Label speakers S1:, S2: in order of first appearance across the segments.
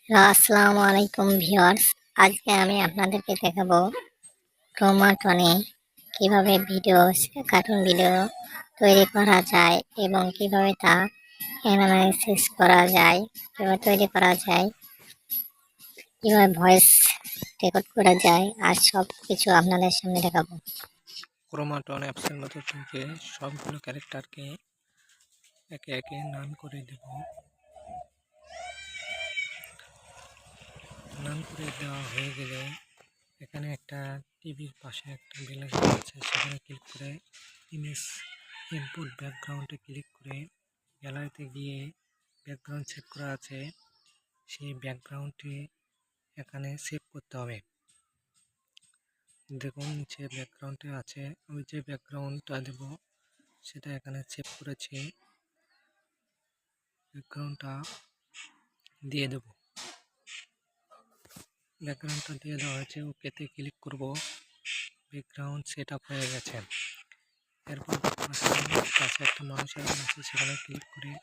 S1: আসসালামু আলাইকুম ভিউয়ার্স। আজকে আমি আপনাদেরকে দেখাবো ক্রোমাটনে কিভাবে কার্টুন ভিডিও তৈরি করা যায় এবং কিভাবে তা অ্যানালাইসিস করা যায়, কিভাবে তৈরি করা যায়, কিভাবে ভয়েস রেকর্ড করা যায় আর সব কিছু আপনাদের সামনে দেখাবো।
S2: ক্রোমাটন অ্যাপসের মধ্যে থেকে সবগুলো ক্যারেক্টারকে একে একে নাম করে দেব। নাম করে দেওয়া হয়ে গেলে এখানে একটা টিভির পাশে একটা বেল আইকন আছে, সেখানে ক্লিক করে ইমেজ ইনপুট ব্যাকগ্রাউন্ডে ক্লিক করে গ্যালারিতে গিয়ে ব্যাকগ্রাউন্ড সেভ করা আছে, সেই ব্যাকগ্রাউন্ডটি এখানে সেভ করতে হবে। দেখুন নিচে ব্যাকগ্রাউন্ডে আছে, আমি যে ব্যাকগ্রাউন্ডটা দেব সেটা এখানে সেভ করেছি। ব্যাকগ্রাউন্ডটা দিয়ে দেব। ব্যাকগ্রাউন্ডটা দিয়ে দেওয়া হয়েছে, ওকেতে ক্লিক করব। ব্যাকগ্রাউন্ড সেট আপ হয়ে গেছে। এরপর কাছে একটা মানুষের আছে, সেখানে ক্লিক করার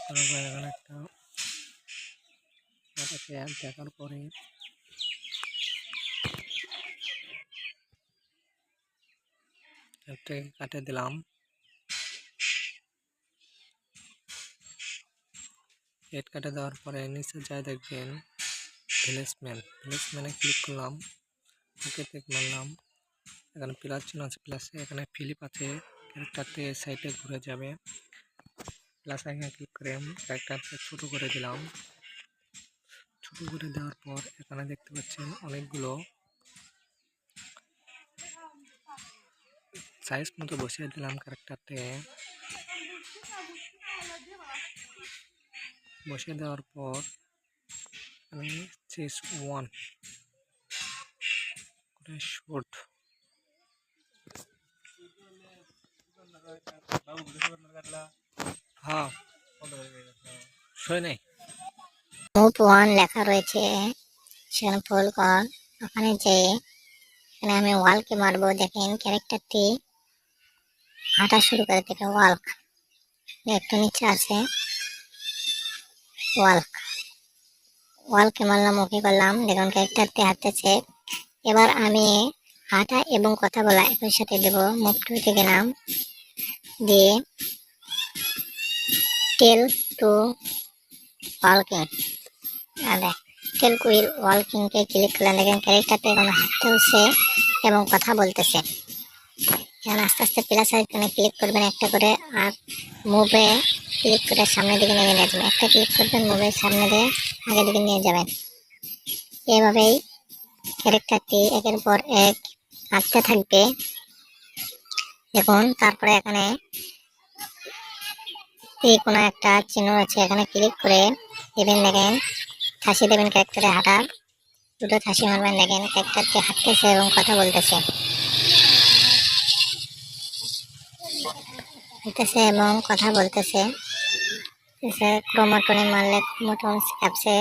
S2: পর এখানে একটা অ্যাপ দেখার পরে অ্যাপটাকে কাটে দিলাম। এড কাটে দেওয়ার পরে নিচে যায় দেখবেন ভিলেজম্যানে ক্লিক করলাম, ওকেতে মারলাম। এখানে প্লাস চিহ্ন আছে, প্লাসে এখানে ফিলিপ আছে, ক্যারেক্টারটি সাইডে ঘুরে যাবে। প্লাস আইকনে ক্লিক করে ক্যারেক্টারকে ছোট করে দিলাম। ছোট করে দেওয়ার পর এখানে দেখতে পাচ্ছেন অনেকগুলো সাইজ মতো বসিয়ে দিলাম। ক্যারেক্টারতে বসিয়ে দেওয়ার পর আমি চেস ওয়ান করে শর্ট হ্যাঁ সই নাই।
S1: মুভ ওয়ান লেখা রয়েছে, সেখানে ফোল কর। ওখানে যে এখানে আমি ওয়ালকে মারবো, দেখেন ক্যারেক্টারটি হাঁটা শুরু করে দেবে। ওয়াল্ক একটু নিচে আছে, ওয়ালকে মারলাম, ওকে করলাম, দেখুন ক্যারেক্টারটি হাঁটতেছে। এবার আমি হাঁটা এবং কথা বলা একই সাথে দেবো। মুভ টুতে গেলাম, দিয়ে টেল টু ওয়ালকিং, টেল কুইল ওয়ালকিংকে ক্লিক করলাম। দেখেন ক্যারেক্টারটি এখন হাঁটতেছে এবং কথা বলতেছে। এখন আস্তে আস্তে প্লাস আইকনে ক্লিক করবেন একটা করে, আর মুভে ক্লিক করে সামনের দিকে নিয়ে যাবেন। একটা ক্লিক করবেন, মুভের সামনে দিয়ে আগের দিকে নিয়ে যাবেন। এভাবেই ক্যারেক্টারটি একের পর এক হাঁটতে থাকবে। দেখুন তারপরে এখানে কোনো একটা চিহ্ন আছে, এখানে ক্লিক করে দেবেন। দেখেন থাসি দেবেন ক্যারেক্টারে, হাঁটার দুটো থাসি মারবেন। দেখেন ক্যারেক্টারটি হাঁটতেছে এবং কথা বলতেছে এবং কথা বলতেছে। ক্রোমাটনে মারলে ক্রোমাটন অ্যাপসে